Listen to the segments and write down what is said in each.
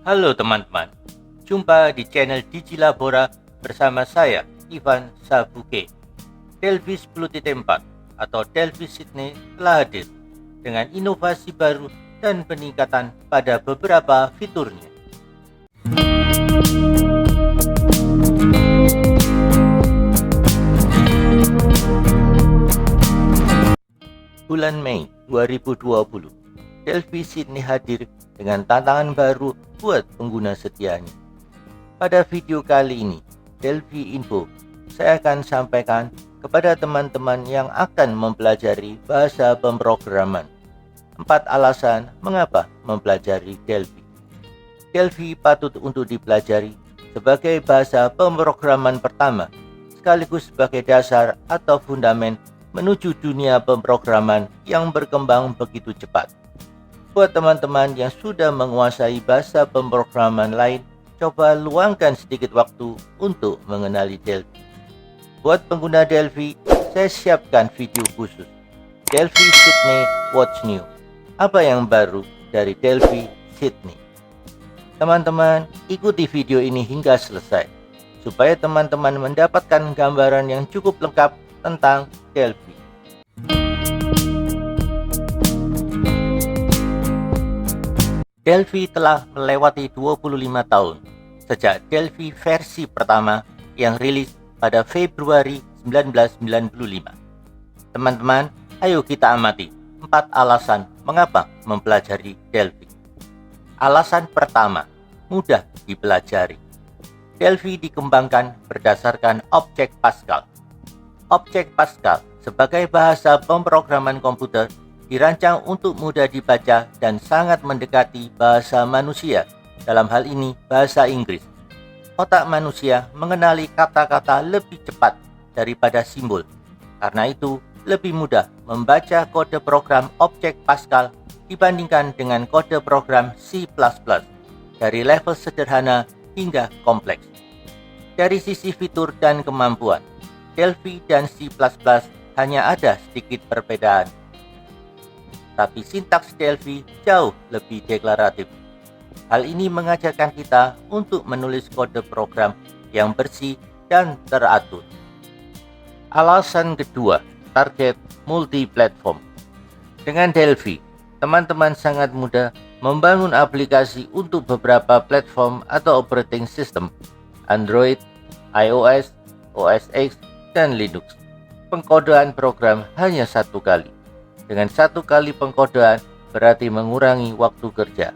Halo teman-teman, jumpa di channel Digilabora bersama saya, Ivan Sabuke. Delphi 10.4 atau Delphi Sydney telah hadir dengan inovasi baru dan peningkatan pada beberapa fiturnya. Bulan Mei 2020, Delphi Sydney hadir dengan tantangan baru buat pengguna setianya. Pada video kali ini, Delphi Info, saya akan sampaikan kepada teman-teman yang akan mempelajari bahasa pemrograman 4 alasan mengapa mempelajari Delphi. Delphi patut untuk dipelajari sebagai bahasa pemrograman pertama, sekaligus sebagai dasar atau fundamen menuju dunia pemrograman yang berkembang begitu cepat. Buat teman-teman yang sudah menguasai bahasa pemrograman lain, coba luangkan sedikit waktu untuk mengenali Delphi. Buat pengguna Delphi, saya siapkan video khusus. Delphi Sydney What's New? Apa yang baru dari Delphi Sydney? Teman-teman, ikuti video ini hingga selesai, supaya teman-teman mendapatkan gambaran yang cukup lengkap tentang Delphi. Delphi telah melewati 25 tahun sejak Delphi versi pertama yang rilis pada Februari 1995. Teman-teman, ayo kita amati 4 alasan mengapa mempelajari Delphi. Alasan pertama, mudah dipelajari. Delphi dikembangkan berdasarkan Objek Pascal. Objek Pascal sebagai bahasa pemrograman komputer dirancang untuk mudah dibaca dan sangat mendekati bahasa manusia, dalam hal ini bahasa Inggris. Otak manusia mengenali kata-kata lebih cepat daripada simbol. Karena itu, lebih mudah membaca kode program Objek Pascal dibandingkan dengan kode program C++, dari level sederhana hingga kompleks. Dari sisi fitur dan kemampuan, Delphi dan C++ hanya ada sedikit perbedaan. Tapi sintaks Delphi jauh lebih deklaratif. Hal ini mengajarkan kita untuk menulis kode program yang bersih dan teratur. Alasan kedua, target multi-platform. Dengan Delphi, teman-teman sangat mudah membangun aplikasi untuk beberapa platform atau operating system, Android, iOS, OS X, dan Linux. Pengkodean program hanya 1 kali. Dengan 1 kali pengkodean berarti mengurangi waktu kerja.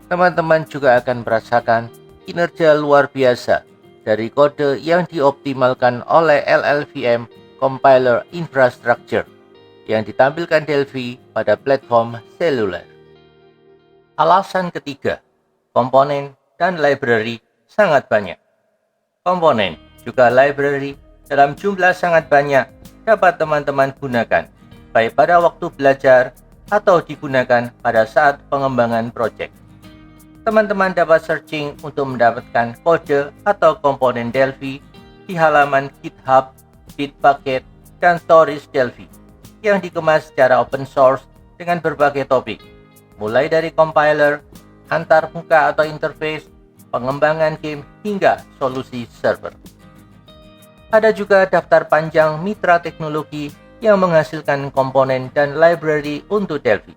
Teman-teman juga akan merasakan kinerja luar biasa dari kode yang dioptimalkan oleh LLVM Compiler Infrastructure yang ditampilkan Delphi pada platform seluler. Alasan ketiga, komponen dan library sangat banyak. Komponen juga library dalam jumlah sangat banyak dapat teman-teman gunakan, baik pada waktu belajar atau digunakan pada saat pengembangan proyek. Teman-teman dapat searching untuk mendapatkan kode atau komponen Delphi di halaman GitHub, Bitbucket, dan Storage Delphi yang dikemas secara open source dengan berbagai topik, mulai dari compiler, antarmuka atau interface, pengembangan game, hingga solusi server. Ada juga daftar panjang mitra teknologi yang menghasilkan komponen dan library untuk Delphi.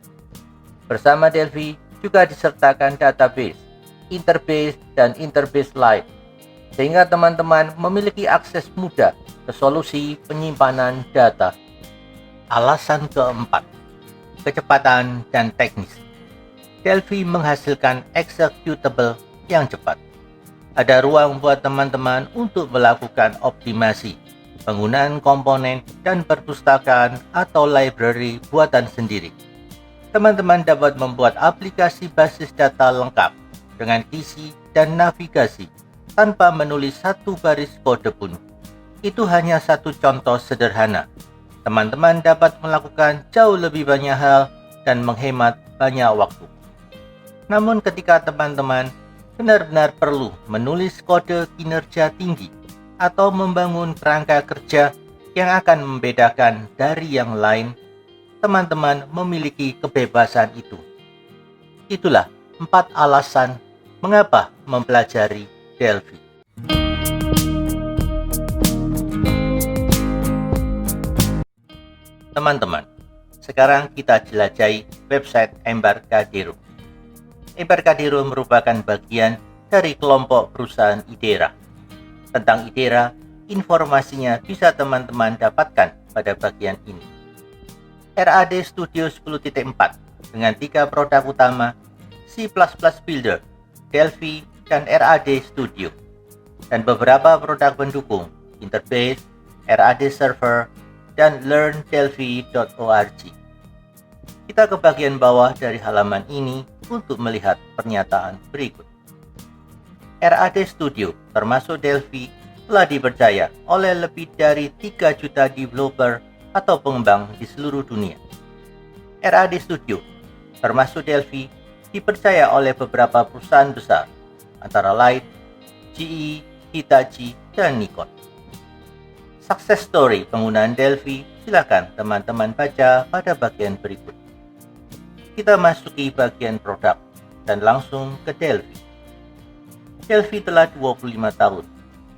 Bersama Delphi juga disertakan database, interface, dan interface lain, sehingga teman-teman memiliki akses mudah ke solusi penyimpanan data. Alasan keempat, kecepatan dan teknis. Delphi menghasilkan executable yang cepat. Ada ruang buat teman-teman untuk melakukan optimasi, penggunaan komponen, dan perpustakaan atau library buatan sendiri. Teman-teman dapat membuat aplikasi basis data lengkap dengan isi dan navigasi tanpa menulis 1 baris kode pun. Itu hanya 1 contoh sederhana. Teman-teman dapat melakukan jauh lebih banyak hal dan menghemat banyak waktu. Namun ketika teman-teman benar-benar perlu menulis kode kinerja tinggi atau membangun kerangka kerja yang akan membedakan dari yang lain, teman-teman memiliki kebebasan itu. Itulah 4 alasan Mengapa mempelajari Delphi? Teman-teman, sekarang kita jelajahi website Embarcadero. Embarcadero merupakan bagian dari kelompok perusahaan Idera. Tentang Idera, informasinya bisa teman-teman dapatkan pada bagian ini. RAD Studio 10.4 dengan 3 produk utama, C++ Builder, Delphi, dan RAD Studio, dan beberapa produk pendukung, interface, RAD Server, dan learndelphi.org. Kita ke bagian bawah dari halaman ini untuk melihat pernyataan berikut. RAD Studio, termasuk Delphi, telah dipercaya oleh lebih dari 3 juta developer atau pengembang di seluruh dunia. RAD Studio, termasuk Delphi, dipercaya oleh beberapa perusahaan besar, antara lain GE, Hitachi, dan Nikon. Success story penggunaan Delphi silakan teman-teman baca pada bagian berikut. Kita masuki bagian produk dan langsung ke Delphi. Delphi telah 25 tahun.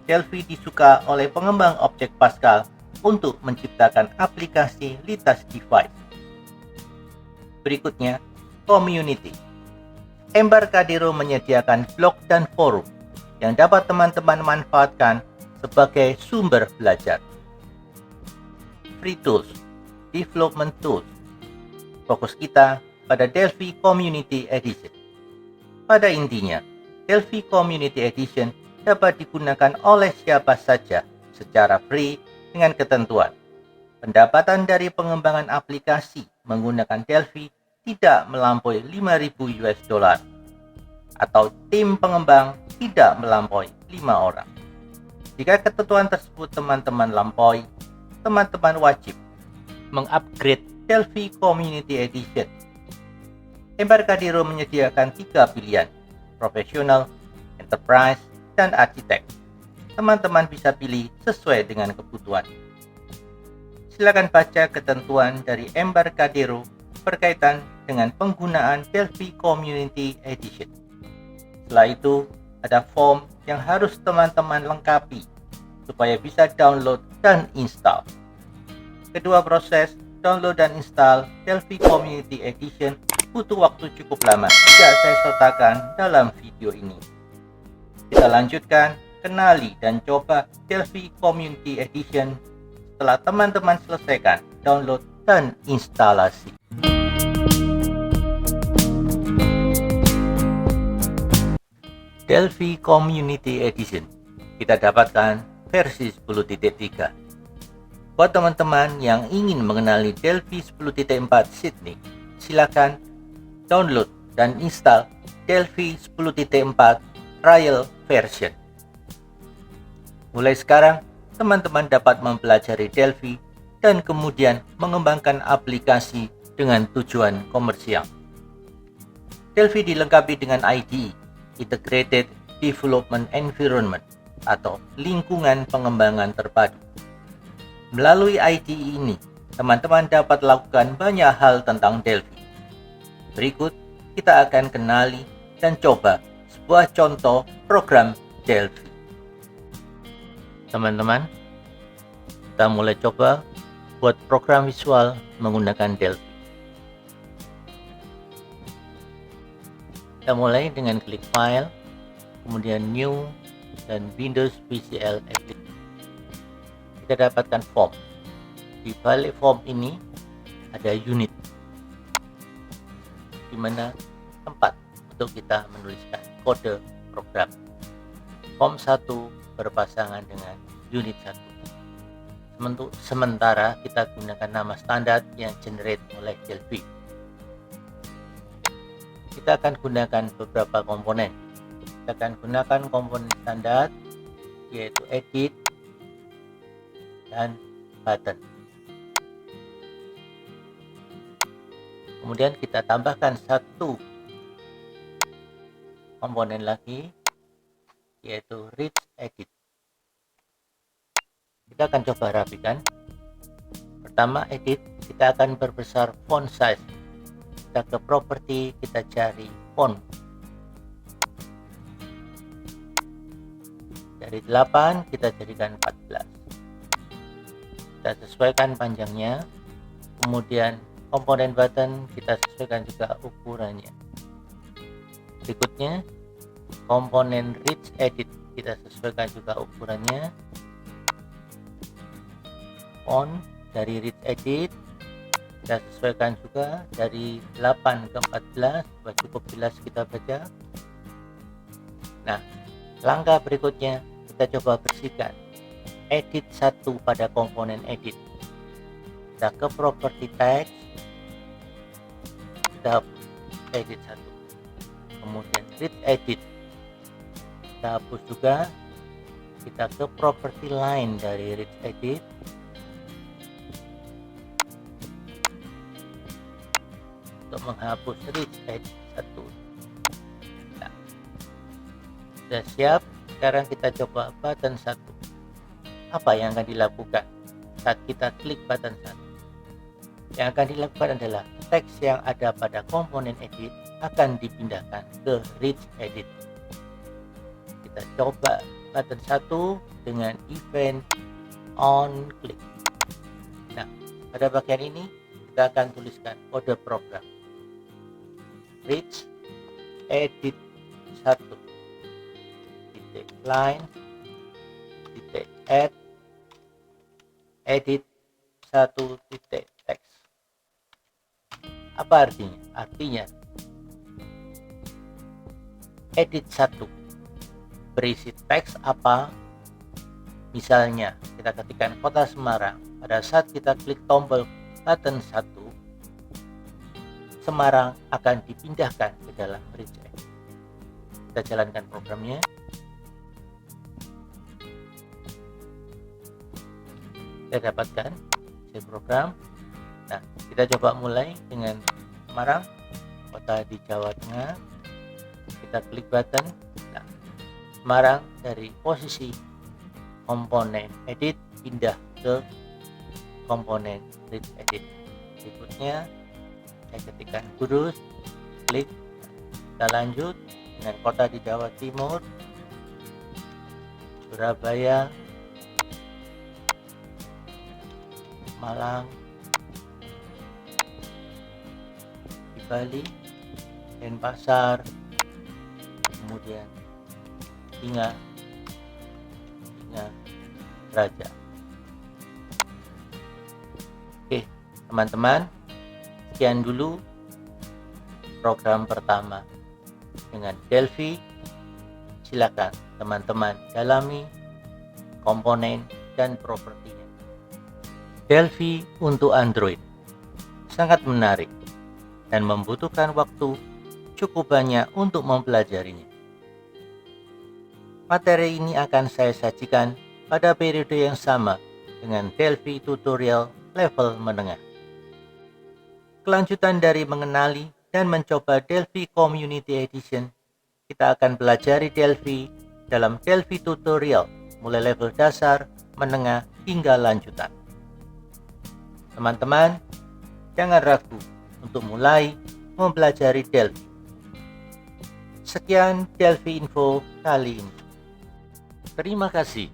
Delphi disuka oleh pengembang objek Pascal untuk menciptakan aplikasi lintas device. Berikutnya, community. Embarcadero menyediakan blog dan forum yang dapat teman-teman manfaatkan sebagai sumber belajar. Free tools, development tools. Fokus kita pada Delphi Community Edition. Pada intinya, Delphi Community Edition dapat digunakan oleh siapa saja secara free dengan ketentuan. Pendapatan dari pengembangan aplikasi menggunakan Delphi tidak melampaui $5.000 atau tim pengembang tidak melampaui 5 orang. Jika ketentuan tersebut teman-teman lampaui, teman-teman wajib mengupgrade Delphi Community Edition. Embarcadero menyediakan 3 pilihan, profesional, enterprise, dan arsitek. Teman-teman bisa pilih sesuai dengan kebutuhan. Silakan baca ketentuan dari Embarcadero berkaitan dengan penggunaan Delphi Community Edition. Setelah itu, ada form yang harus teman-teman lengkapi supaya bisa download dan install. Kedua proses, download dan install Delphi Community Edition, butuh waktu cukup lama tidak saya sertakan dalam video ini. Kita lanjutkan, kenali dan coba Delphi Community Edition setelah teman-teman selesaikan download dan instalasi. Delphi Community Edition kita dapatkan versi 10.3. Buat teman-teman yang ingin mengenali Delphi 10.4 Sydney, silakan download dan install Delphi 10.4 trial version. Mulai sekarang, teman-teman dapat mempelajari Delphi dan kemudian mengembangkan aplikasi dengan tujuan komersial. Delphi dilengkapi dengan IDE, Integrated Development Environment, atau lingkungan pengembangan terpadu. Melalui IDE ini, teman-teman dapat lakukan banyak hal tentang Delphi. Berikut, kita akan kenali dan coba sebuah contoh program Delphi. Teman-teman, kita mulai coba buat program visual menggunakan Delphi. Kita mulai dengan klik File, kemudian New, dan Windows VCL Application. Kita dapatkan form. Di balik form ini ada unit, di mana tempat untuk kita menuliskan kode program. Form 1 berpasangan dengan unit 1. Sementara kita gunakan nama standar yang generate oleh Delphi. Kita akan gunakan beberapa komponen. Kita akan gunakan komponen standar, yaitu edit dan button. Kemudian kita tambahkan satu komponen lagi, yaitu read edit. Kita akan coba rapikan. Pertama, edit, kita akan perbesar font size. Kita ke property, kita cari font. Dari 8 kita jadikan 14. Kita sesuaikan panjangnya. Kemudian komponen button kita sesuaikan juga ukurannya. Berikutnya komponen Rich Edit kita sesuaikan juga ukurannya. Font dari Rich Edit kita sesuaikan juga dari 8 ke 14 supaya cukup jelas kita baca. Nah, langkah berikutnya kita coba bersihkan edit 1 pada komponen edit. Kita ke property text, kita hapus edit 1. Kemudian Rich Edit kita hapus juga. Kita ke property line dari Rich Edit, untuk menghapus Rich Edit 1. Nah, sudah siap. Sekarang kita coba button 1. Apa yang akan dilakukan saat kita klik button 1? Yang akan dilakukan adalah teks yang ada pada komponen edit akan dipindahkan ke Rich Edit. Kita coba button 1 dengan event on click. Nah, pada bagian ini kita akan tuliskan kode program Rich Edit 1 titik line titik add edit 1 titik text. Apa artinya? Artinya edit 1 berisi teks apa. Misalnya kita ketikkan Kota Semarang. Pada saat kita klik tombol button 1, Semarang akan dipindahkan ke dalam Rich Edit. Kita jalankan programnya. Kita dapatkan si program. Nah, kita coba mulai dengan Semarang, kota di Jawa Tengah. Kita klik button. Nah, Semarang dari posisi komponen edit pindah ke komponen Rich Edit. Berikutnya saya ketikkan Kudus, klik. Kita lanjut dengan kota di Jawa Timur, Surabaya, Malang, di Bali, Denpasar, kemudian Singa Raja. Oke, teman-teman, sekian dulu program pertama dengan Delphi. Silakan teman-teman dalami komponen dan propertinya. Delphi untuk Android sangat menarik dan membutuhkan waktu cukup banyak untuk mempelajarinya. Materi ini akan saya sajikan pada periode yang sama dengan Delphi tutorial level menengah. Kelanjutan dari mengenali dan mencoba Delphi Community Edition, kita akan pelajari Delphi dalam Delphi tutorial mulai level dasar, menengah, hingga lanjutan. Teman-teman, jangan ragu untuk mulai mempelajari Delphi. Sekian Delphi Info kali ini. Terima kasih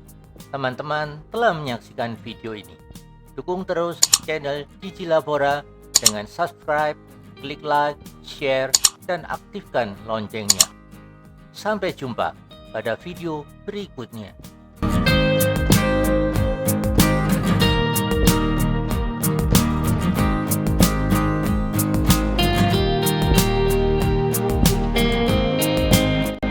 teman-teman telah menyaksikan video ini. Dukung terus channel Digilabora dengan subscribe, klik like, share, dan aktifkan loncengnya. Sampai jumpa pada video berikutnya.